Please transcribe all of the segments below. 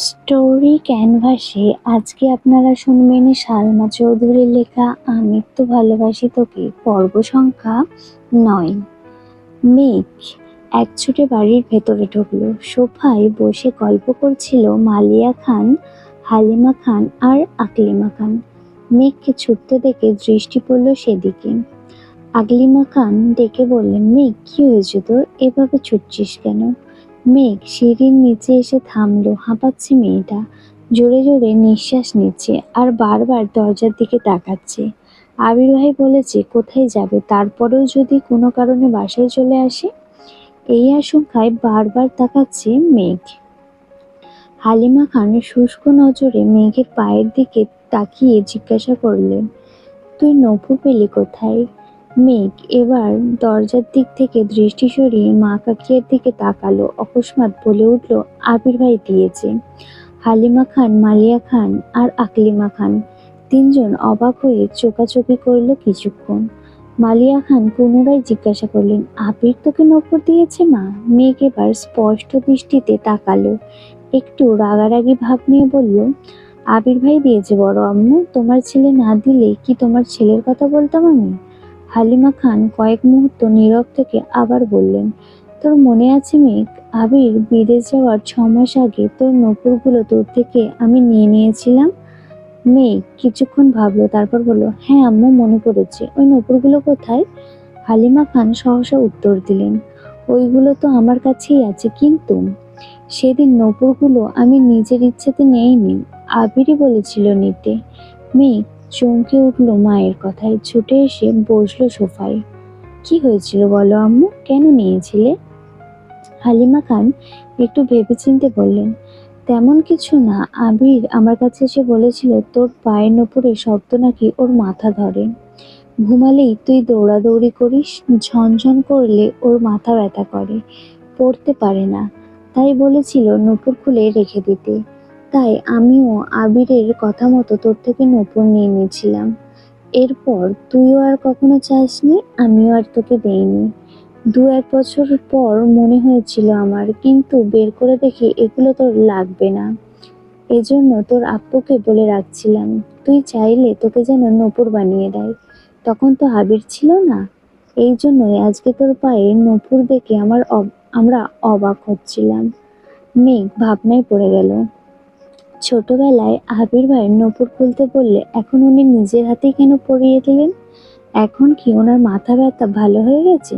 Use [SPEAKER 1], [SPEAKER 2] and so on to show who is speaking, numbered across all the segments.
[SPEAKER 1] Story ক্যানভাসে আজকে আপনারা শুনবেন সালমা চৌধুরীর লেখা আমি তো ভালোবাসি তোকে পর্ব সংখ্যা ৯। মেঘ একছুটে বাড়ির ভেতরে ঢুকলো। সোফায় বসে গল্প করছিল মালিয়া খান, হালিমা খান আর আকলিমা খান। মেঘকে ছুটতে দেখে দৃষ্টি পড়ল সেদিকে। আকলিমা খান ডেকে বললেন, মেঘ কি হয়েছে তোর, এভাবে ছুটছিস কেন? মেঘ সিঁড়ির নিচে এসে থামলো। হাঁপাচ্ছে মেয়েটা, জোরে জোরে নিঃশ্বাস নিচ্ছে আর বারবার দরজার দিকে তাকাচ্ছে। আবির ভাই বলেছে কোথায় যাবে, তারপরেও যদি কোনো কারণে বাসায় চলে আসে, এই আশঙ্কায় বারবার তাকাচ্ছে মেঘ। হালিমা খান শুষ্ক নজরে মেঘের পায়ের দিকে তাকিয়ে জিজ্ঞাসা করলেন, তুই নূপুর পেলি কোথায়? মেঘ এবার দরজার দিক থেকে দৃষ্টি সরিয়ে মা কাকিয়ার দিকে তাকালো। অকস্মাৎ বলে উঠল, আবির ভাই দিয়েছে। হালিমা খান, মালিয়া খান আর আকলিমা খান তিনজন অবাক হয়ে চোখাচোখি করল কিছুক্ষণ। মালিয়া খান পুনরায় জিজ্ঞাসা করলেন, আবির তোকে নূপুর দিয়েছে মা? মেঘ এবার স্পষ্ট দৃষ্টিতে তাকালো, একটু রাগারাগি ভাব নিয়ে বলল, আবির ভাই দিয়েছে বড় আম্মু, তোমার ছেলে না দিলে কি তোমার ছেলের কথা বলতাম আমি? হালিমা খান কয়েক মুহূর্ত নীরব থেকে আবার বললেন, তোর মনে আছে মেঘ, আবির বিদেশ যাওয়ার 6 মাস আগে তোর নূপুরগুলো তোর থেকে আমি নিয়ে নিয়েছিলাম? মেঘ কিছুক্ষণ ভাবলো, তারপর বলল, হ্যাঁ আম্মু, মনে পড়েছে। ওই নূপুরগুলো কোথায়? হালিমা খান সহসা উত্তর দিলেন, ওইগুলো তো আমার কাছেই আছে, কিন্তু সেদিন নূপুরগুলো আমি নিজের ইচ্ছেতে নেইনি, আবিরই বলেছিল নিতে। মেঘ চমকে উঠল মায়ের কথায়, ছুটে এসে বসলো সোফায়। কি হয়েছিল বলো আম্মু, কেন নিয়েছিলে? হালিমা খান একটু ভেবেচিন্তে বললেন, তেমন কিছু না, আবির আমার কাছে এসে বলেছিল তোর পায়ের নূপুরে শব্দ নাকি ওর মাথা ধরে, ঘুমালেই তুই দৌড়াদৌড়ি করিস, ঝনঝন করলে ওর মাথা ব্যথা করে, পড়তে পারে না, তাই বলেছিল নূপুর খুলে রেখে দিতে। তাই আমিও আবিরের কথা মতো তোর থেকে নূপুর নিয়ে নিয়েছিলাম। এরপর তুইও আর কখনো চাসনি, আমিও আর তোকে দেইনি। 2-1 বছর পর মনে হয়েছিল আমার, কিন্তু বের করে দেখি এগুলো তোর লাগবে না, এজন্য তোর আপ্পুকে বলে রাখছিলাম, তুই চাইলে তোকে যেন নূপুর বানিয়ে দেয়। তখন তো আবির ছিল না, এই জন্যই আজকে তোর পায়ে নূপুর দেখে আমরা অবাক হচ্ছিলাম। মেঘ ভাবনায় পড়ে গেল। ছোটবেলায় আবির ভাই নূপুর খুলতে বললে এখন উনি নিজের হাতেই কেন পরিয়ে দিলেন? এখন কি ওনার মাথা ব্যথা ভালো হয়ে গেছে?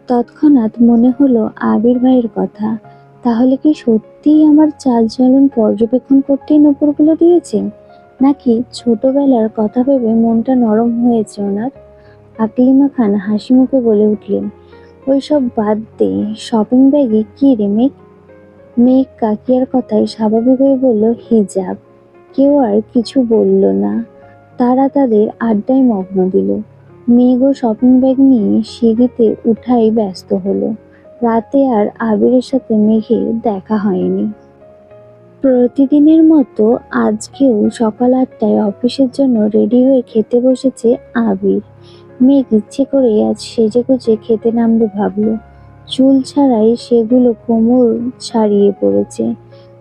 [SPEAKER 1] তৎক্ষণাৎ মনে হলো আবির ভাইয়ের কথা, তাহলে কি সত্যিই আমার চালচলন পর্যবেক্ষণ করতেই নূপুরগুলো দিয়েছেন, নাকি ছোটবেলার কথা ভেবে মনটা নরম হয়েছে ওনার? আকলিমা খান হাসি মুখে বলে উঠলেন, ওইসব বাদ দে, শপিং ব্যাগে কি রে মেঘ? মেঘ কাকিয়ার কথায় স্বাভাবিক হয়ে বলল, হিজাব। কেউ আর কিছু বলল না, তারা তাদের আড্ডায় মগ্ন দিল। মেঘও শপিং ব্যাগ নিয়ে সিঁড়িতে উঠাই ব্যস্ত হলো। রাতে আর আবিরের সাথে মেঘের দেখা হয়নি। প্রতিদিনের মতো আজকেও সকাল 8টায় অফিসের জন্য রেডি হয়ে খেতে বসেছে আবির। মেঘ ইচ্ছে করে আজ সেজেগুজে খেতে নামবে ভাবলো, চুল ছাড়াই সেগুলো কোমর ছাড়িয়ে পড়েছে।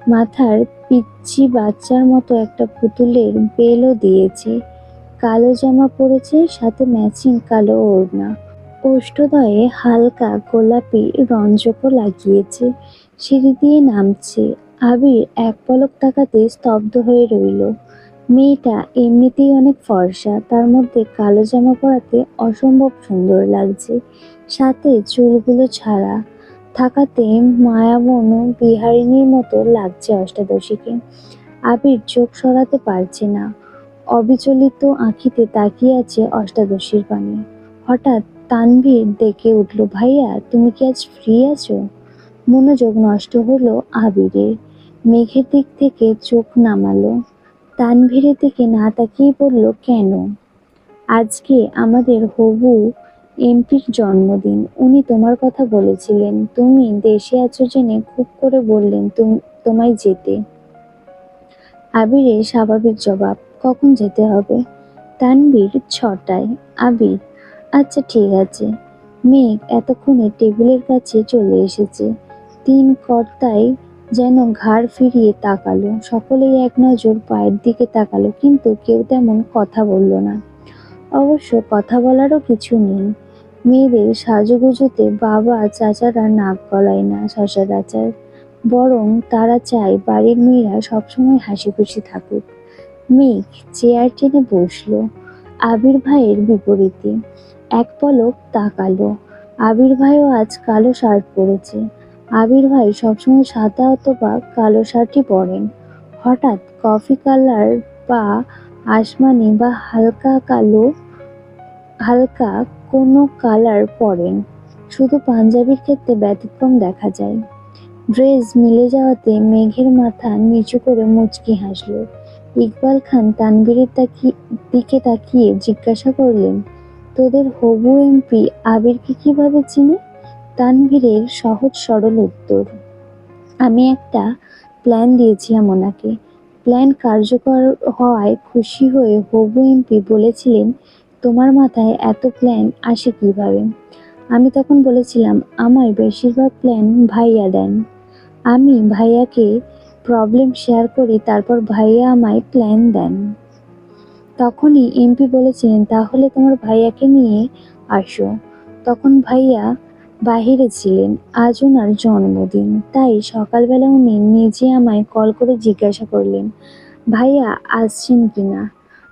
[SPEAKER 1] মাথার পিচ্চি বাচ্চার মতো একটা পুতুলের বেলও দিয়েছে। কালো জামা পরেছে, সাথে ম্যাচিং কালো ওড়না। ওষ্ঠদয়ে হালকা গোলাপি রঞ্জকও লাগিয়েছে। সিঁড়ি দিয়ে নামছে। আবির এক পলক তাকাতে স্তব্ধ হয়ে রইল। মেয়েটা এমনিতেই অনেক ফর্সা, তার মধ্যে কালো জামা পরাতে অসম্ভব সুন্দর লাগছে, সাথে চুলগুলো ছাড়া থাকাতে মায়াবন বিহারিণীর মতো লাগছে অষ্টাদশীকে। আবির চোখ সরাতে পারছে না, অবিচলিত আঁখিতে তাকিয়ে আছে অষ্টাদশীর পানে। হঠাৎ তানভীর ডেকে উঠল, ভাইয়া তুমি কি আজ ফ্রি আছো? মনোযোগ নষ্ট হলো আবিরের। মেঘের দিক থেকে চোখ নামালো। তানভীরের দিকে না তাকিয়ে বলল, কেন? আজকে আমাদের হবু এমপির জন্মদিন, উনি তোমার কথা বলেছিলেন, তুমি দেশে আছো জেনে খুব করে বললেন তোমায় যেতে। আবিরের স্বাভাবিক জবাব, কখন যেতে হবে? তানভীর, 6টায়। আবির, আচ্ছা ঠিক আছে। মেঘ এতক্ষণে টেবিলের কাছে চলে এসেছে। 3 কর্তায় যেন ঘাড় ফিরিয়ে তাকালো। সকলেই এক নজর পায়ের দিকে তাকালো, কিন্তু কেউ তেমন কথা বলল না। অবশ্য কথা বলারও কিছু নেই। মেয়েদের সাজুগুজুতে বাবা চাচারা নাক গলায় না সচরাচর, বরং তারা চায় বাড়ির মেয়েরা সবসময় হাসি খুশি থাকুক। মেঘ চেয়ার টেনে বসলো আবির ভাইয়ের বিপরীতে। এক পলক তাকালো। আবির ভাইও আজ কালো শার্ট পরেছে। আবির ভাই সবসময় সাদা অথবা কালো শার্টই পরেন। হঠাৎ কফি কালার বা আসমানি বা হালকা কোনো কালার পরেন। শুধু পাঞ্জাবির ক্ষেত্রে ব্যতিক্রম দেখা যায়। ড্রেস মিলে যাওয়াতে মেঘের মাথা নিচু করে মুচকি হাসল। ইকবাল খান তানভীরের দিকে তাকিয়ে জিজ্ঞাসা করলেন, তোদের হবু এমপি আবিরকে কিভাবে চিনি? তানভীরের সহজ সরল উত্তর, আমি একটা প্ল্যান দিয়েছিলাম ওনাকে। প্ল্যান কার্যকর হওয়ায় খুশি হয়ে হবু এমপি বলেছিলেন, তোমার মাথায় এত প্ল্যান আসে কিভাবে? আমি তখন বলেছিলাম, আমায় বেশিরভাগ প্ল্যান ভাইয়া দেন। আমি ভাইয়াকে প্রবলেম শেয়ার করি, তারপর ভাইয়া আমায় প্ল্যান দেন। তখনই এমপি বলেছিলেন, তাহলে তোমার ভাইয়াকে নিয়ে আসো। তখন ভাইয়া বাহিরে ছিলেন, আজ ওনার জন্মদিন, তাই সকালবেলা উনি নিজে আমায় কল করে জিজ্ঞাসা করলেন, ভাইয়া আসছেন কিনা।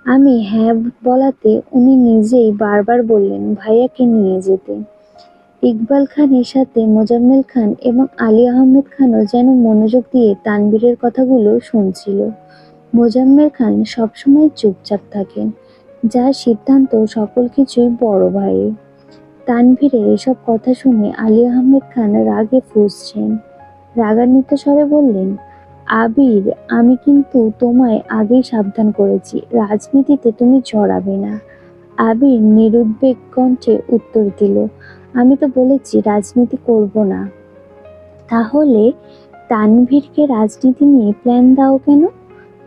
[SPEAKER 1] আমি হ্যাঁ বলাতে উনি নিজেই বারবার বললেন ভাইয়াকে নিয়ে যেতে। ইকবাল খানের সাথে মোজাম্মেল খান এবং আলী আহমেদ খানও যেন মনোযোগ দিয়ে তানভীরের কথাগুলো শুনছিল। মোজাম্মেল খান সবসময় চুপচাপ থাকেন, যার সিদ্ধান্ত সকল কিছুই বড় ভাইয়ের। তানভীরের এসব কথা শুনে আলী আহমেদ খান রাগে ফুঁসছেন। রাগান্বিত স্বরে বললেন, আবির, আমি কিন্তু তোমায় আগেই সাবধান করেছি, রাজনীতিতে তুমি জড়াবে না। আবির নিরুদ্বেগ কণ্ঠে উত্তর দিল, আমি তো বলেছি রাজনীতি করব না। তাহলে তানভীরকে রাজনীতি নিয়ে প্ল্যান দাও কেন?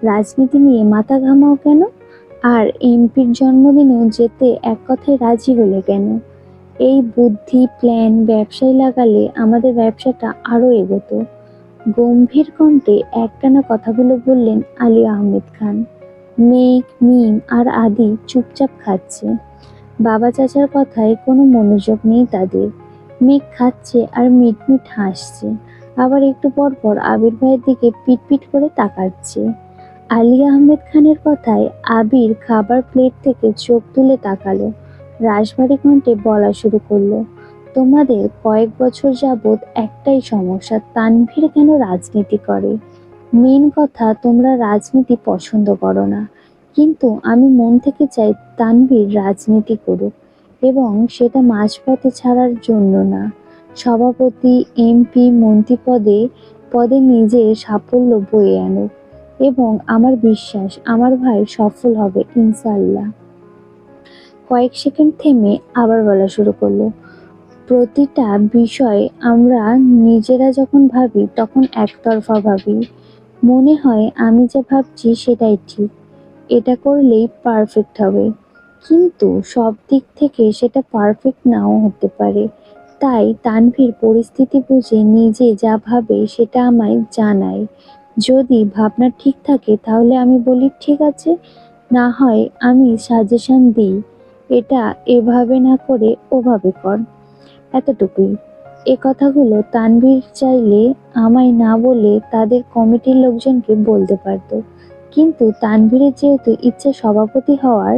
[SPEAKER 1] রাজনীতি নিয়ে মাথা ঘামাও কেন? আর এমপির জন্মদিনেও যেতে এক কথায় রাজি হলে কেন? এই বুদ্ধি প্ল্যান ব্যবসায় লাগালে আমাদের ব্যবসাটা আরো এগোতো। গম্ভীর কণ্ঠে একটানা কথাগুলো বললেন আলী আহমেদ খান। মেঘ, মিম আর আদি চুপচাপ খাচ্ছে। বাবা চাচার কথায় কোনো মনোযোগ নেই তাদের। মেঘ খাচ্ছে আর মিটমিট হাসছে, আবার একটু পর পর আবির ভাইয়ের দিকে পিটপিট করে তাকাচ্ছে। আলী আহমেদ খানের কথায় আবির খাবার প্লেট থেকে চোখ তুলে তাকালো। রাশভারী কণ্ঠে বলা শুরু করলো, তোমাদের কয়েক বছর যাবৎ একটাই সমস্যা, তানভীর কেন রাজনীতি করে। মেন কথা, তোমরা রাজনীতি পছন্দ করো না, কিন্তু আমি মন থেকে চাই তানভীর রাজনীতি করুক, এবং সেটা মাঝপথে ছাড়ার জন্য না। সভাপতি, এমপি, মন্ত্রী পদে পদে নিজের সাফল্য বয়ে আনুক, এবং আমার বিশ্বাস আমার ভাই সফল হবে ইনশাআল্লাহ। কয়েক সেকেন্ড থেমে আবার বলা শুরু করলো, প্রতিটা বিষয় আমরা নিজেরা যখন ভাবি তখন একতরফা ভাবি। মনে হয় আমি যা ভাবছি সেটাই ঠিক, এটা করলেই পারফেক্ট হবে, কিন্তু সব দিক থেকে সেটা পারফেক্ট নাও হতে পারে। তাই তানভীর পরিস্থিতি বুঝে নিজে যা ভাবে সেটা আমায় জানায়। যদি ভাবনা ঠিক থাকে তাহলে আমি বলি ঠিক আছে, না হয় আমি সাজেশন দিই, এটা এভাবে না করে ওভাবে কর। এতটুকুই। এ কথাগুলো তানভীর চাইলে আমায় না বলে তাদের কমিটির লোকজনকে বলতে পারতো, কিন্তু তানভীরের যেহেতু ইচ্ছে সভাপতি হওয়ার,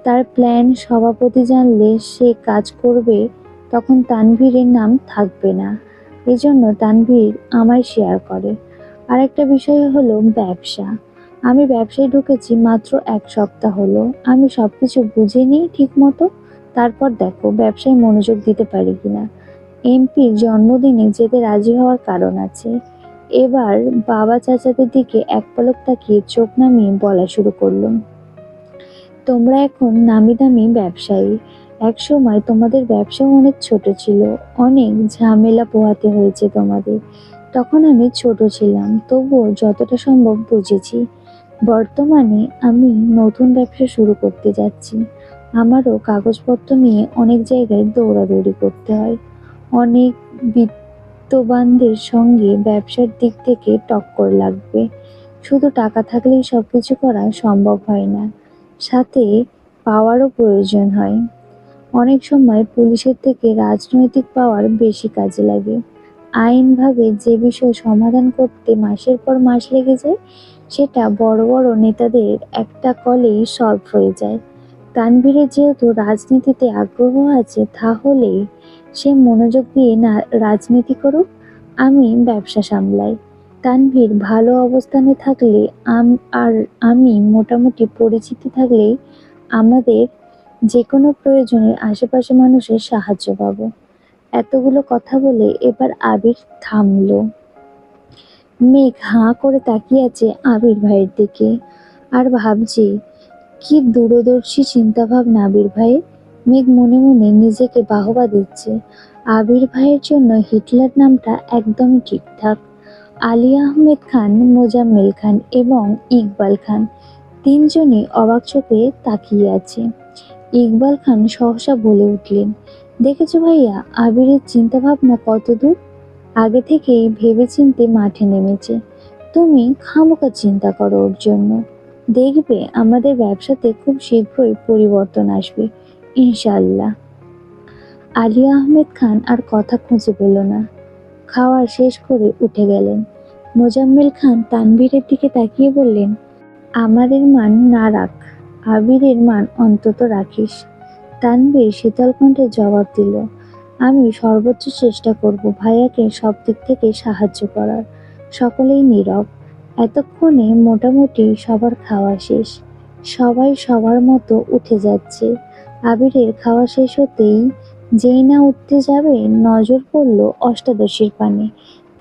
[SPEAKER 1] তার প্ল্যান সভাপতি জানলে সে কাজ করবে, তখন তানভীরের নাম থাকবে না। এজন্য তানভীর আমায় শেয়ার করে। আরেকটা বিষয় হলো ব্যবসা। আমি ব্যবসায় ঢুকেছি মাত্র 1 সপ্তাহ হলো। আমি সবকিছু বুঝে নিই ঠিক মতো, তারপর দেখো ব্যবসায় মনোযোগ দিতে পারি কিনা। এমপির জন্মদিনে যেতে রাজি হওয়ার কারণ আছে। এবার বাবা চাচাদের দিকে এক পলক তাকিয়ে চোখ নামিয়ে বলা শুরু করলাম, তোমরা এখন নামি দামি ব্যবসায়ী। একসময় তোমাদের ব্যবসাও অনেক ছোট ছিল, অনেক ঝামেলা পোহাতে হয়েছে তোমাদের। তখন আমি ছোট ছিলাম, তবুও যতটা সম্ভব বুঝেছি। বর্তমানে আমি নতুন ব্যবসা শুরু করতে যাচ্ছি। আমারও কাগজপত্র নিয়ে অনেক জায়গায় দৌড়াদৌড়ি করতে হয়, অনেক বিত্তবানদের সঙ্গে ব্যবসার দিক থেকে টক্কর লাগবে। শুধু টাকা থাকলেই সবকিছু করা সম্ভব হয় না, সাথে পাওয়ারও প্রয়োজন হয়। অনেক সময় পুলিশের থেকে রাজনৈতিক পাওয়ার বেশি কাজে লাগে। আইনভাবে যে বিষয় সমাধান করতে মাসের পর মাস লেগে যায়, সেটা বড় বড় নেতাদের একটা কলেই সলভ হয়ে যায়। তানভীরের যেহেতু রাজনীতিতে আগ্রহ আছে, তাহলে সে মনোযোগ দিয়ে না রাজনীতি করুক, আমি ব্যবসা সামলাই। তানভীর ভালো অবস্থানে থাকলে আর আমি মোটামুটি পরিচিতি থাকলেই আমাদের যে কোনো প্রয়োজনে আশেপাশে মানুষের সাহায্য পাবো। এতগুলো কথা বলে এবার আবির থামলো। মেঘ হাঁ করে তাকিয়ে আছে আবির ভাইয়ের দিকে আর ভাবছে, কি দূরদর্শী চিন্তা ভাবনা আবির ভাই। মেঘ মনে মনে নিজেকে বাহবা দিচ্ছে। আবির ভাইয়ের জন্য হিটলার নামটা একদমই ঠিকঠাক। আলী আহমেদ খান, মোজাম্মেল খান এবং ইকবাল খান তিনজনই অবাক চোখে তাকিয়ে আছে। ইকবাল খান সহসা বলে উঠলেন, দেখেছো ভাইয়া, আবিরের চিন্তা ভাবনা কত দূর। আগে থেকেই ভেবেচিন্তে মাঠে নেমেছে। তুমি খামোকা চিন্তা করো ওর জন্য। দেখবে আমাদের ব্যবসাতে খুব শীঘ্রই পরিবর্তন আসবে, ইনশাআল্লাহ। আলী আহমেদ খান আর কথা খুঁজে পেল না। খাওয়া শেষ করে উঠে গেলেন। মোজাম্মেল খান তানভীরের দিকে তাকিয়ে বললেন, আমাদের মান না রাখ, আবিরের মান অন্তত রাখিস। তানভীর শীতল কণ্ঠে জবাব দিল, আমি সর্বোচ্চ চেষ্টা করব ভাইয়াকে সব দিক থেকে সাহায্য করার। সকলেই নীরব। এতক্ষণে মোটামুটি সবার খাওয়া শেষ। সবাই সবার মতো উঠে যাচ্ছে। আবিরের খাওয়া শেষ হতেই যেই না উঠতে যাবে, নজর পড়ল অষ্টাদশীর পানে।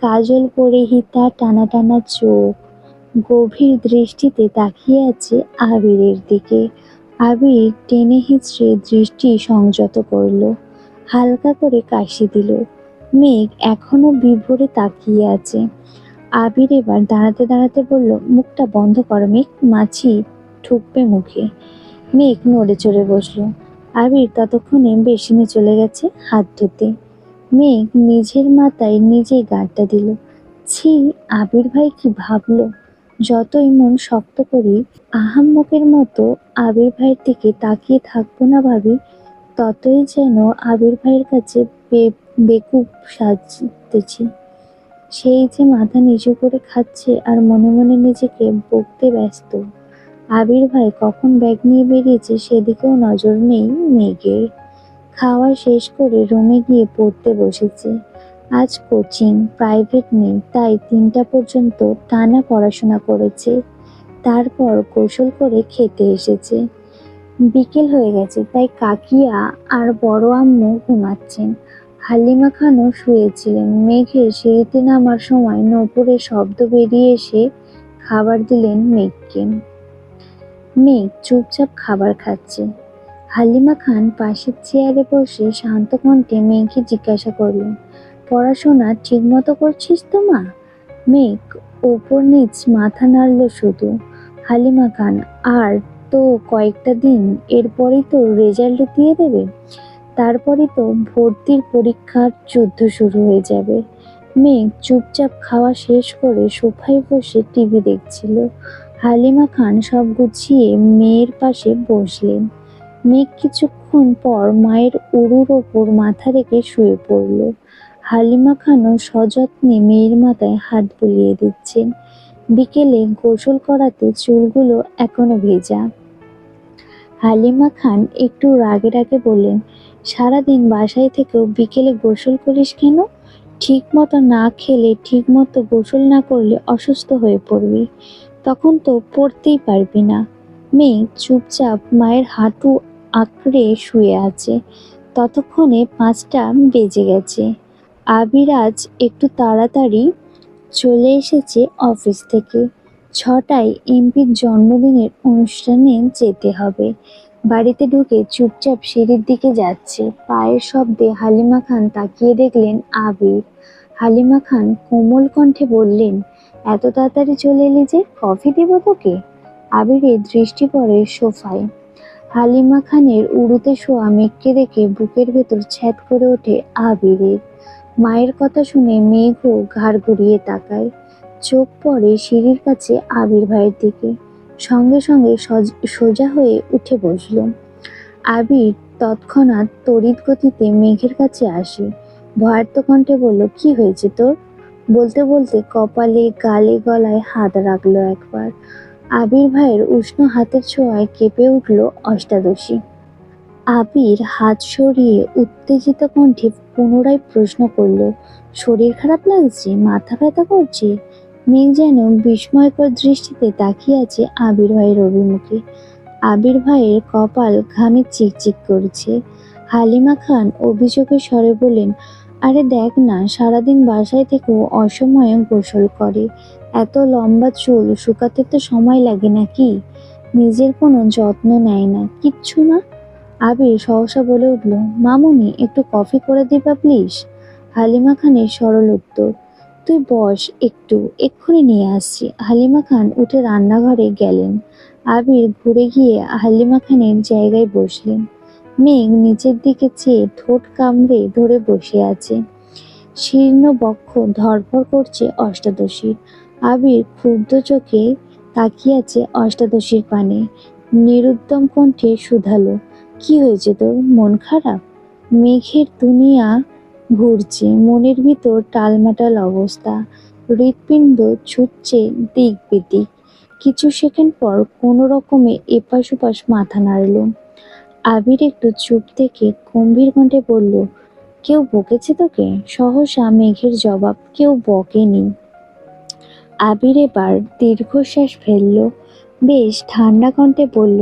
[SPEAKER 1] কাজল পরিহিতা, টানা টানা চোখ, গভীর দৃষ্টিতে তাকিয়ে আছে আবিরের দিকে। আবির টেনে হিঁচড়ে দৃষ্টি সংযত করল, হালকা করে কাশি দিল। মেঘ এখনো বিভোরে তাকিয়ে আছে। আবির এবার দাঁড়াতে দাঁড়াতে বলল, মুখটা বন্ধ কর মেঘ, মাছি ঢুকবে মুখে। মেঘ নড়ে চড়ে বসলো। আবির ততক্ষণে বেসিনে চলে গেছে হাত ধুতে। মেঘ নিজের মাথায় নিজেই গাঁটটা দিল। ছি, আবির ভাই কি ভাবলো। যতই মন শক্ত করি, আহাম্মকের মতো আবির ভাইয়ের দিকে তাকিয়ে থাকবো না ভাবি, ততই যেন আবির ভাইয়ের কাছে বেকুব সাজতেছি। সেই যে মাথা নিচু করে খাচ্ছে আর মনে মনে নিজেকে বকতে ব্যস্ত। আবির ভাই কখন ব্যাগ নিয়ে বেরিয়েছে সেদিকেও নজর নেই মেঘের। খাওয়া শেষ করে রুমে গিয়ে পড়তে বসেছে। আজ কোচিং প্রাইভেট নেই, তাই 3টা পর্যন্ত টানা পড়াশোনা করেছে। তারপর গোসল করে খেতে এসেছে। বিকেল হয়ে গেছে, তাই কাকিয়া আর বড় আম্মু ঘুমাচ্ছেন। হালিমা খানও শুয়েছিলেন। মেঘের সিঁড়িতে নামার সময় নূপুরের শব্দ বেরিয়ে এসে খাবার দিলেন মেঘকে। মেঘ চুপচাপ খাবার খাচ্ছে। হালিমা খান পাশের চেয়ারে বসে শান্ত কণ্ঠে মেঘকে জিজ্ঞাসা করলেন, পড়াশোনা ঠিক মতো করছিস তো মা? মেঘ ওপর নিচ মাথা নাড়ল শুধু। হালিমা খান, আর তো কয়েকটা দিন, এরপরেই তো রেজাল্ট দিয়ে দেবে, তারপরে তো ভর্তির পরীক্ষার যুদ্ধ শুরু হয়ে যাবে। মেঘ চুপচাপ খাওয়া শেষ করে সোফায় বসে টিভি দেখছিল। হালিমা খান সব গুছিয়ে মেয়ের পাশে বসলেন। মেঘ কিছুক্ষণ পর মায়ের উরুর ওপর মাথা রেখে শুয়ে পড়ল। হালিমা খানও সযত্নে মেয়ের মাথায় হাত বুলিয়ে দিচ্ছেন। বিকেলে গোসল করাতে চুলগুলো এখনো ভেজা। হালিমা খান একটু রাগে রাগে বললেন, সারাদিন বাসায় থেকেও বিকেলে গোসল করিস কেন? ঠিক মতো না খেলে, ঠিক মতো গোসল না করলে অসুস্থ হয়ে পড়বি, তখন তো পড়তেই পারবি না। মেয়ে চুপচাপ মায়ের হাঁটু আঁকড়ে শুয়ে আছে। ততক্ষণে 5টা বেজে গেছে। আবির আজ একটু তাড়াতাড়ি চলে এসেছে অফিস থেকে। 6টায় এমপির জন্মদিনের অনুষ্ঠানে যেতে হবে। বাড়িতে ঢুকে চুপচাপ সিঁড়ির দিকে যাচ্ছে। পায়ের শব্দে হালিমা খান তাকিয়ে দেখলেন আবির। হালিমা খান কোমল কণ্ঠে বললেন, এত তাড়াতাড়ি চলে এলি যে, কফি দেব তোকে? আবিরের দৃষ্টি পড়ে সোফায়। হালিমা খানের উড়ুতে শোয়া মেঘকে দেখে বুকের ভেতর ছ্যাদ করে ওঠে আবিরের। মায়ের কথা শুনে মেঘও ঘাড় ঘুরিয়ে তাকায়। চোখ পড়ে সিঁড়ির কাছে আবির ভাইয়ের দিকে। সঙ্গে সঙ্গে সোজা হয়ে উঠে বসল। আবির তৎক্ষণাৎ তড়িৎ গতিতে মেঘের কাছে আসে। ভয়ার্ত কণ্ঠে বলল, কি হয়েছে তোর? বলতে বলতে কপালে, গালে, গলায় হাত রাখলো একবার। আবির ভাইয়ের উষ্ণ হাতের ছোঁয়ায় কেঁপে উঠল অষ্টাদশী। আবির হাত সরিয়ে উত্তেজিত কণ্ঠে পুনরায় প্রশ্ন করল, শরীর খারাপ লাগছে? মাথা ব্যথা করছে? মেঘ যেন বিস্ময়কর দৃষ্টিতে তাকিয়ে আছে আবির ভাইয়ের অভিমুখে। আবির ভাইয়ের কপাল ঘামে চিকচিক করছে। হালিমা খান অভিযোগের স্বরে বললেন, আরে দেখ না, সারাদিন বাসায় থেকেও অসময়ে গোসল করে। এত লম্বা চুল শুকাতে তো সময় লাগে নাকি? নিজের কোনো যত্ন নেয় না, কিচ্ছু না। আবির সহসা বলে উঠল, মামুনি একটু কফি করে দিবা প্লিজ? হালিমা খানের সরল উত্তর, তুই বস একটু, এক্ষুনি নিয়ে আসছি। হালিমা খান উঠে রান্নাঘরে গেলেন। আবির ঘুরে গিয়ে হালিমা খানের জায়গায় বসলেন। মেঘ নিচের দিকে চেয়ে ঠোঁট কামড়ে ধরে বসে আছে। শীর্ণ বক্ষ ধড়ফড় করছে অষ্টাদশীর। আবির ক্ষুব্ধ চোখে তাকিয়ে আছে অষ্টাদশীর পানে। নিরুদ্যম কণ্ঠে শুধালো, কি হয়েছে তোর? মন খারাপ? মেঘের দুনিয়া ঘুরছে, মনের ভিতর টালমাটাল অবস্থা। হৃৎপিণ্ড ছুটছে দিক বিদিক। কিছু সেকেন্ড পর কোনো রকমে এপাশ ওপাশ মাথা নাড়ল। আবির একটু চুপ থেকে গম্ভীর কণ্ঠে বলল, কেউ বকেছে তোকে? সহসা মেঘের জবাব, কেউ বকেনি। আবির এবার দীর্ঘশ্বাস ফেলল। বেশ ঠান্ডা কণ্ঠে বলল,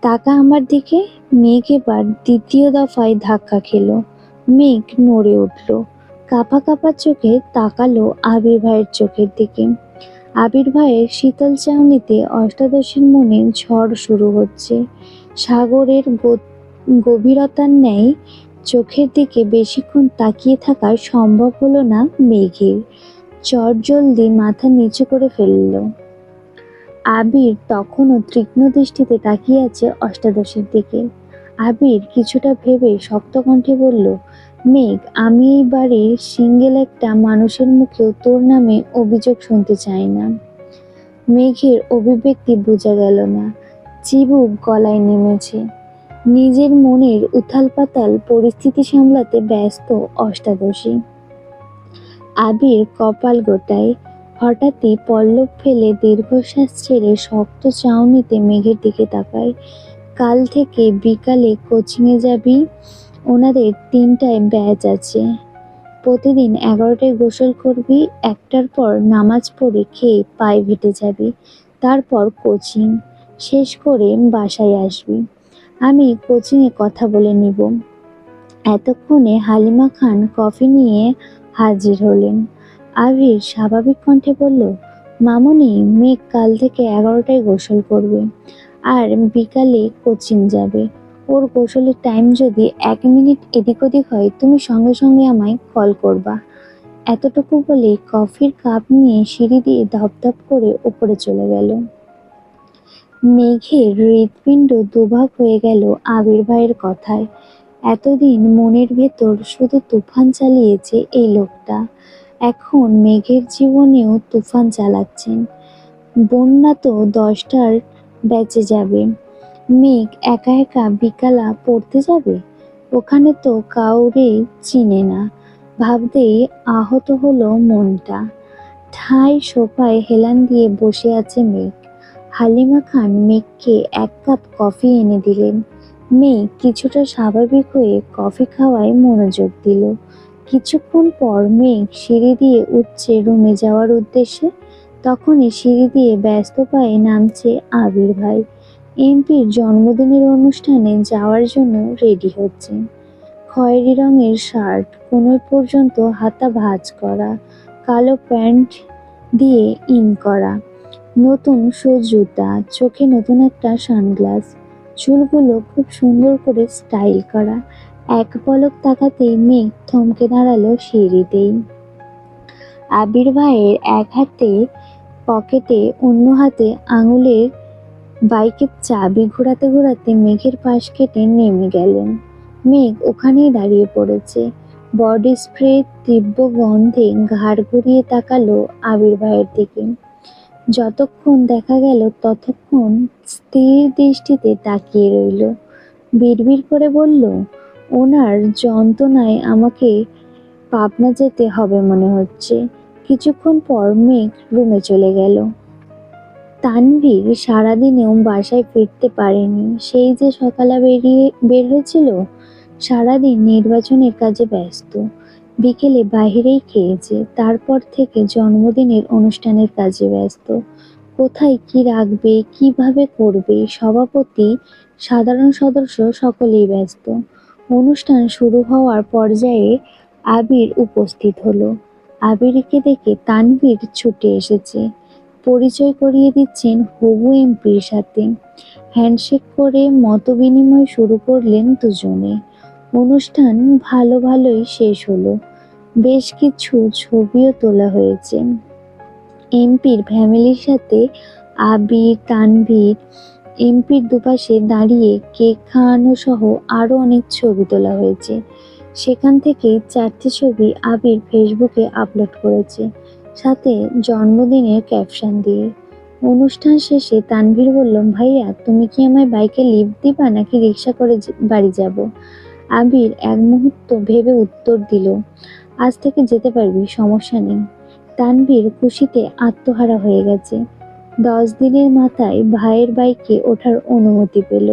[SPEAKER 1] তাকা আমার দিকে। মেঘ এবার দ্বিতীয় দফায় ধাক্কা খেল। মেঘ নড়ে উঠল। কাঁপা কাঁপা চোখে তাকালো আবির ভাইয়ের চোখের দিকে। আবির ভাইয়ের শীতল চাহনিতে অষ্টাদশীর মনে ঝড় শুরু হচ্ছে। সাগরের গভীরতার ন্যায় চোখের দিকে বেশিক্ষণ তাকিয়ে থাকা সম্ভব হলো না মেঘের। চটজলদি মাথা নিচু করে ফেলল। আবির তখনও তীক্ষ্ণ দৃষ্টিতে তাকিয়ে আছে অষ্টাদশীর দিকে। আবির কিছুটা ভেবে শক্ত কণ্ঠে বলল, মেঘ, আমি এই বাড়ির সিঙ্গেল একটা মানুষের মুখেও তোর নামে অভিযোগ শুনতে চাই না। মেঘের অভিব্যক্তি বোঝা গেল না। চিবুক গলায় নেমেছে। নিজের মনের উথাল পাতাল পরিস্থিতি সামলাতে ব্যস্ত অষ্টাদশী। আবির কপাল গোটায়। হঠাৎই পল্লব ফেলে দীর্ঘশ্বাস ছেড়ে শক্ত চাউনিতে মেঘের দিকে তাকায়। কাল থেকে বিকালে কোচিংয়ে যাবি? ওনাদের ৩টায় ব্যাচ আছে। প্রতিদিন ১১টায় গোসল করবি, ১টার পর নামাজ পড়ে খেয়ে প্রাইভেটে যাবি, তারপর কোচিং শেষ করে বাসায় আসবি। আমি কোচিংয়ে কথা বলে নিব। এতক্ষণে হালিমা খান কফি নিয়ে হাজির হলেন। আবির স্বাভাবিক কণ্ঠে বলল, মামুনি, মেঘ কাল থেকে ১১টায় গোসল করবে আর বিকালে কোচিং যাবে। ওর গোসলের টাইম যদি ১ মিনিট এদিক ওদিক হয়, তুমি সঙ্গে সঙ্গে আমায় কল করবা। এতটুকু বলেই কফির কাপ নিয়ে সিঁড়ি দিয়ে ধপধপ করে উপরে চলে গেল। মেঘের হৃৎপিণ্ড দুভাগ হয়ে গেল আবির ভাইয়ের কথায়। এতদিন মনের ভেতর শুধু তুফান চালিয়েছে এই লোকটা, এখন মেঘের জীবনেও তুফান চালাচ্ছেন। বন্যা তো 10টার ব্যাচে যাবে, মেঘ একা একা বিকালা পড়তে যাবে? ওখানে তো কাউরে চিনে না। ভাবতেই আহত হলো মনটা। ঠায় সোফায় হেলান দিয়ে বসে আছে মেঘ। হালিমা খান মেঘকে ১ কাপ কফি এনে দিলেন। মেঘ কিছুটা স্বাভাবিক হয়ে কফি খাওয়ায় মনোযোগ দিল। কিছুক্ষণ পর মেঘ সিঁড়ি দিয়ে উঠছে রুমে যাওয়ার উদ্দেশ্যে। তখনই সিঁড়ি দিয়ে ব্যস্ত পায়ে নামছে আবির ভাই। এমপির জন্মদিনের অনুষ্ঠানে যাওয়ার জন্য রেডি হচ্ছেন। খয়েরি রঙের শার্ট, কোমর পর্যন্ত হাতা ভাঁজ করা, কালো প্যান্ট দিয়ে ইন করা, নতুন শু জুতা, চোখে নতুন একটা সানগ্লাস, চুলগুলো খুব সুন্দর করে স্টাইল করা। এক পলক তাকাতেই মেঘ থমকে দাঁড়ালো সিঁড়িতেই। আবির ভাইয়ের এক হাতে পকেটে, অন্য হাতে আঙুলের বাইকের চাবি ঘোরাতে ঘোরাতে মেঘের পাশ কেটে নেমে গেলেন। মেঘ ওখানেই দাঁড়িয়ে পড়েছে। বডি স্প্রে তীব্র গন্ধে ঘাড় ঘুরিয়ে তাকালো আবির ভাইয়ের দিকে। যতক্ষণ দেখা গেল ততক্ষণ স্থির দৃষ্টিতে তাকিয়ে রইল। বিড়বিড় করে বলল, ওনার যন্ত্রণায় আমাকে পাবনা যেতে হবে মনে হচ্ছে। কিছুক্ষণ পর মেঘ রুমে চলে গেল। তানভীর সারাদিনেও বাসায় ফিরতে পারেনি। সেই যে সকালে বের হয়েছিল, সারাদিন নির্বাচনের কাজে ব্যস্ত। বিকেলে বাহিরেই খেয়েছে, তারপর থেকে জন্মদিনের অনুষ্ঠানের কাজে ব্যস্ত। কোথায় কি রাখবে, কিভাবে করবে, সভাপতি, সাধারণ সদস্য সকলেই ব্যস্ত। অনুষ্ঠান শুরু হওয়ার পর্যায়ে আবির উপস্থিত হলো। আবিরকে দেখে তানভীর ছুটে এসেছে। পরিচয় করিয়ে দিচ্ছেন হবু এমপির সাথে। হ্যান্ডশেক করে মতবিনিময় শুরু করলেন দুজনে। অনুষ্ঠান ভালোই শেষ হলো। বেশ কিছু ছবিও তোলা হয়েছে। এমপির ফ্যামিলির সাথে আবির, তানভীর, এমপির দুপাশে দাঁড়িয়ে কেক খাওয়ানো সহ আরো অনেক ছবি তোলা হয়েছে। সেখান থেকে 4টে ছবি আবির ফেসবুকে আপলোড করেছে, সাথে জন্মদিনের ক্যাপশন দিয়ে। অনুষ্ঠান শেষে তানভীর বলল, ভাইয়া তুমি কি আমায় বাইকে লিফট দিবা নাকি রিক্সা করে বাড়ি যাব? আবির এক মুহূর্ত ভেবে উত্তর দিল, আজ থেকে যেতে পারবি, সমস্যা নেই। তানভীর খুশিতে আত্মহারা হয়ে গেছে। 10 দিনের মাথায় ভাইয়ের বাইকে ওঠার অনুমতি পেল।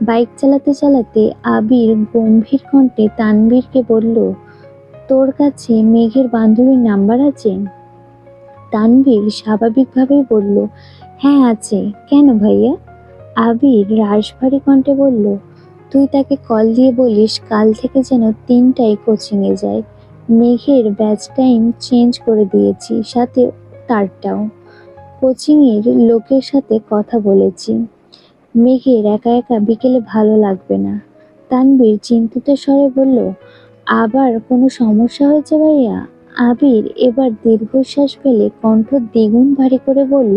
[SPEAKER 1] বাইক চালাতে চালাতে আবির গম্ভীর কণ্ঠে তানভীরকে বলল, তোর কাছে মেঘের বান্ধবীর নাম্বার আছে? তানভীর স্বাভাবিকভাবেই বলল, হ্যাঁ আছে। কেন ভাইয়া? আবির রাশভারী কণ্ঠে বলল, তুই তাকে কল দিয়ে বলিস কাল থেকে যেন 3টায় কোচিংয়ে যায়। মেঘের ব্যাচ টাইম চেঞ্জ করে দিয়েছি, সাথে তারটাও। কোচিংয়ের লোকের সাথে কথা বলেছি। মেঘের একা একা বিকেলে ভালো লাগবে না। তানভীর চিন্তিত স্বরে বলল, আবার কোনো সমস্যা হয়েছে ভাইয়া? আবির এবার দীর্ঘশ্বাস ফেলে কণ্ঠ দ্বিগুণ ভারী করে বলল,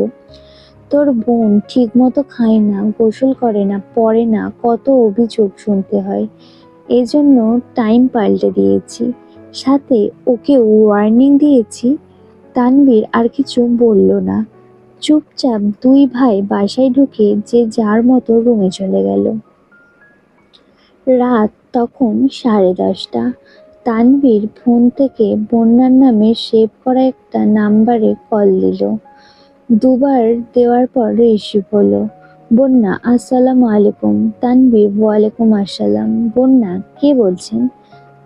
[SPEAKER 1] তোর বোন ঠিক মতো খায় না, গোসল করে না, পড়ে না, কত অভিযোগ শুনতে হয়। এজন্য টাইম পাল্টে দিয়েছি, সাথে ওকে ওয়ার্নিং দিয়েছি। তানভীর আর কিছু বলল না। চুপচাপ দুই ভাই বাসায় ঢুকে যে যার মতো রুমে চলে গেল। রাত তখন 10:30। তানভীর ফোন থেকে বন্যার নামে সেভ করা একটা নাম্বারে কল দিল। দুবার দেওয়ার পর রিসিভ হলো। বন্যা, আসসালামু আলাইকুম। তানভীর, ওয়ালাইকুম আসসালাম। বন্যা, কে বলছেন?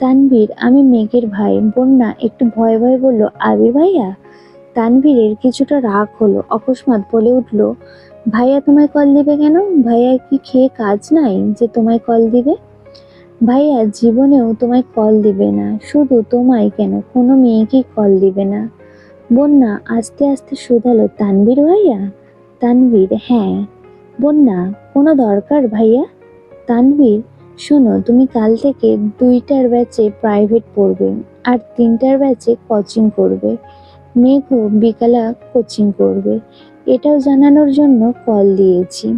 [SPEAKER 1] তানভীর, আমি মেঘের ভাই। বন্যা একটু ভয়ে ভয়ে বলল, আবির ভাইয়া? তানভীরের কিছুটা রাগ হলো, অকস্মাৎ বলে উঠল, ভাইয়া তোমায় কল দিবে কেন? ভাইয়া কি খেয়ে কাজ নাই যে তোমায় কল দিবে? ভাইয়া জীবনেও তোমায় কল দিবে না। শুধু তোমায় কেন, কোনো মেয়েকেই কল দিবে না। বন্যা আস্তে আস্তে শুধালো, তানভীর ভাইয়া? তানভীর, হ্যাঁ। বন্যা, কোনো দরকার ভাইয়া? তানভীর, শোনো, তুমি কাল থেকে 2টার ব্যাচে প্রাইভেট পড়বে আর 3টার ব্যাচে কোচিং করবে। মেঘও বিকালে কোচিং করবে। এটাও জানানোর জন্য কল দিয়েছি।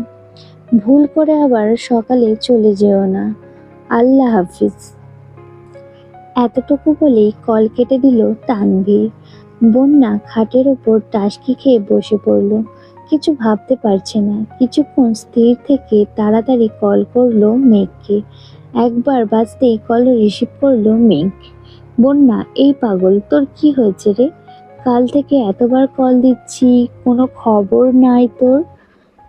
[SPEAKER 1] ভুল করে আবার সকালে চলে যেও না। আল্লাহ হাফিজ। এতটুকু বলেই কল কেটে দিল তানভীর। বন্যা খাটের ওপর টাসকি খেয়ে বসে পড়ল। কিছু ভাবতে পারছে না। কিছুক্ষণ স্থির থেকে তাড়াতাড়ি কল করলো মেঘকে। একবার বাজতেই কল রিসিভ করলো মেঘ। বন্যা, এই পাগল, তোর কি হয়েছে রে? কাল থেকে এতবার কল দিচ্ছি, কোনো খবর নাই তোর।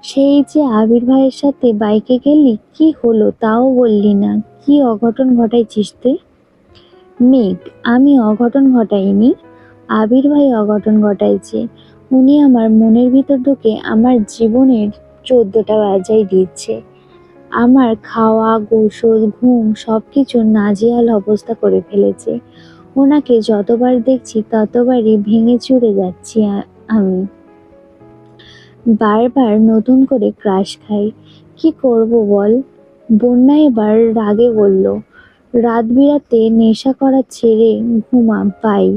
[SPEAKER 1] সেই যে আবির ভাইয়ের সাথে বাইকে গেলি, কি হলো তাও বললি না। কি অঘটন ঘটাইছিস তুই? মেঘ, আমি অঘটন ঘটাইনি, আবির ভাই অঘটন ঘটাইছে। উনি আমার মনের ভিতর ঢুকে আমার জীবনের 14টা বাজাই দিচ্ছে। আমার খাওয়া, গোসল, ঘুম সবকিছু নাজেহাল অবস্থা করে ফেলেছে। ওনাকে যতবার দেখছি ততবারই ভেঙে চুরে যাচ্ছি আমি। বারবার নতুন করে ক্রাশ খাই। কি করব বল? বন্যা এবার রাগে বলল, রাত বিরাতে নেশা করা ছেড়ে ঘুমা পাই।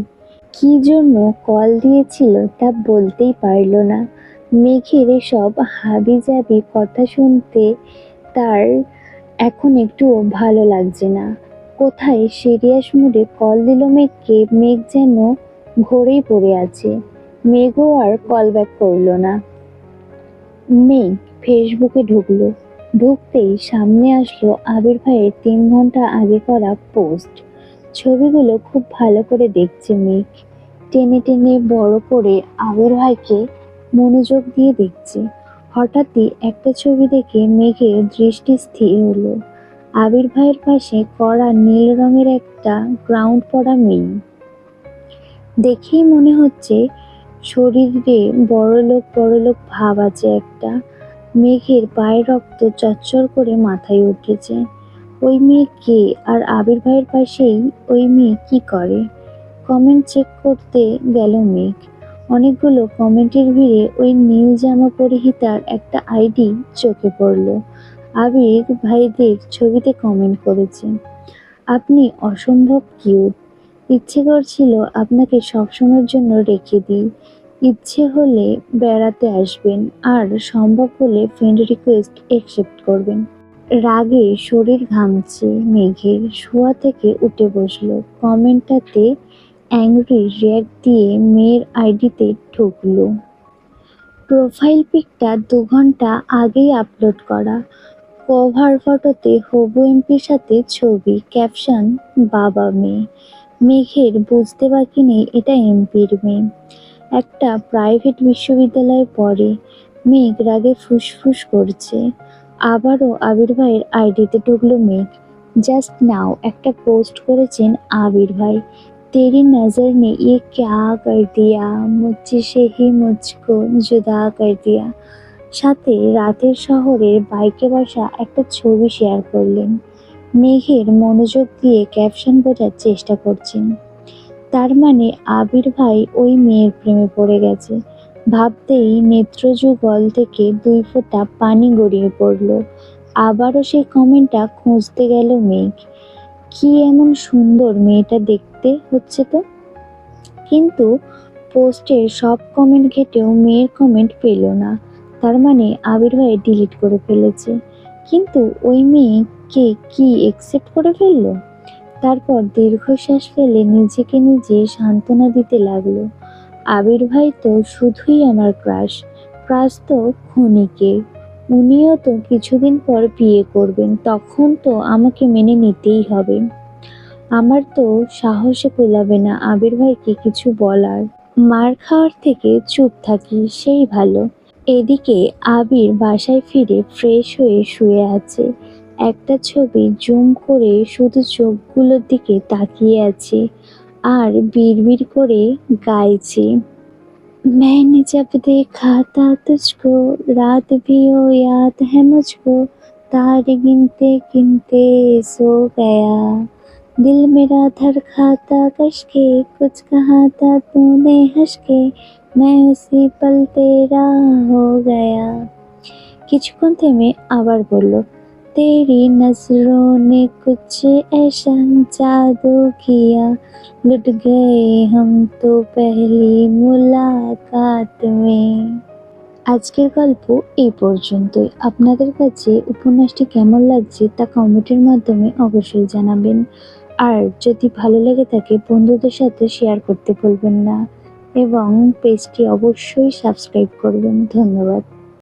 [SPEAKER 1] কি জন্য কল দিয়েছিল তা বলতেই পারল না। মেঘের এসব হাবিজাবি কথা শুনতে তার এখন একটুও ভালো লাগছে না। কোথায় সিরিয়াস মুডে কল দিল মেঘকে। মেঘ যেন ঘোরেই পড়ে আছে। মেঘও আর কল ব্যাক করলো না। মেঘ ফেসবুকে ঢুকলো। ঢুকতেই সামনে আসলো আবির ভাইয়ের 3 ঘন্টা আগে করা পোস্ট। ছবিগুলো খুব ভালো করে দেখছে মেঘ। টেনে টেনে বড় করে আবির ভাইকে মনোযোগ দিয়ে দেখছে। হঠাৎই একটা ছবি দেখে মেঘের দৃষ্টি স্থির হলো। আবির ভাইয়ের পাশে কড়া নীল রঙের একটা গ্রাউন্ড পরা মেয়ে। দেখেই মনে হচ্ছে শরীরে বড়লোক ভাব আছে একটা। মেঘের পায়ের রক্ত চচ্চর করে মাথায় উঠেছে। ওই মেয়ে কে? আর আবির ভাইয়ের পাশেই ওই মেয়ে কি করে? কমেন্ট চেক করতে গেল মেঘ। অনেকগুলো কমেন্টের ভিড়ে ওই নীল জামা পরিহিতার একটা আইডি চোখে পড়ল। আবির ভাইদের ছবিতে কমেন্ট করেছে, আপনি অসম্ভব কিউট। ইচ্ছে করছিল আপনাকে সবসময়ের জন্য রেখে দিই। ইচ্ছে হলে বেড়াতে আসবেন, আর সম্ভব হলে ফ্রেন্ড রিকোয়েস্ট একসেপ্ট করবেন। রাগে শরীর ঘামছে মেঘের। শোয়া থেকে উঠে বসলো। কমেন্টটাতে অ্যাংরি রিয়াক্ট দিয়ে মেয়ের আইডিতে ঢুকলো। প্রোফাইল পিকটা 2 ঘন্টা আগেই আপলোড করা। কভার ফটোতে হবু এমপির সাথে ছবি, ক্যাপশন বাবা মেয়ে। মেঘের বুঝতে বাকি নেই এটা এমপির মেয়ে। একটা প্রাইভেট বিশ্ববিদ্যালয়ে পড়ে। মেঘ রাগে ফুসফুস করছে। আবারও আবির ভাইয়ের আইডিতে ঢুকলো মেঘ। জাস্ট নাও একটা পোস্ট করেছেন আবির ভাই, তেরি নজর নে ये क्या कर दिया, मुझसे से ही मुझको जुदा कर दिया। সাথে রাতের শহরের বাইকে বসা একটা ছবি শেয়ার করলেন। মেঘের মনোযোগ দিয়ে ক্যাপশন বোঝার চেষ্টা করছেন। তার মানে আবির ভাই ওই মেয়ের প্রেমে পড়ে গেছে। ভাবতেই নেত্রযুগল থেকে 2 ফোঁটা পানি গড়িয়ে পড়ল। আবারও সেই কমেন্টটা খুঁজতে গেল মেঘ। কি এমন সুন্দর মেয়েটা দেখতে হচ্ছে তো। কিন্তু পোস্টের সব কমেন্ট ঘেটেও মেয়ের কমেন্ট পেল না। তার মানে আবির ভাই ডিলিট করে ফেলেছে। কিন্তু ওই মেয়েকে কি একসেপ্ট করে ফেললো? তারপর দীর্ঘশ্বাস ফেলে নিজেকে নিজে সান্ত্বনা দিতে লাগলো। আবির ভাই তো শুধুই আমার ক্রাশ। ক্রাশ তো ক্ষণিকের। উনিও তো কিছুদিন পর বিয়ে করবেন, তখন তো আমাকে মেনে নিতেই হবে। আমার তো সাহসে কুলাবে না আবির ভাইকে কিছু বলার। মার খাওয়ার থেকে চুপ থাকি সেই ভালো। এদিকে আবির বাসায় ফিরে ফ্রেশ হয়ে শুয়ে আছে। একটা ছবি জুম করে শুধু চোখগুলোর দিকে তাকিয়ে আছে আর বিড়বিড় করে গাইছে, मैंने जब देखा था तुझको, रात भी हो याद है मुझको, तारे गिनते गिनते सो गया, दिल मेरा धड़काता कश के, कुछ कहा था तूने हंस के, मैं उसी पल तेरा हो गया। কিছুক্ষণ থেমে আবার বলল, तेरी नजरों ने कुछ ऐसा जादू किया, लुट गए हम तो पहली मुलाकात में। আজকের গল্প এই পর্যন্তই। আপনাদের কাছে উপন্যাসটি কেমন লাগছে তা কমেন্টের মাধ্যমে অবশ্যই জানাবেন। আর যদি ভালো লেগে থাকে বন্ধুদের সাথে শেয়ার করতে ভুলবেন না এবং পেজটি অবশ্যই সাবস্ক্রাইব করবেন। ধন্যবাদ।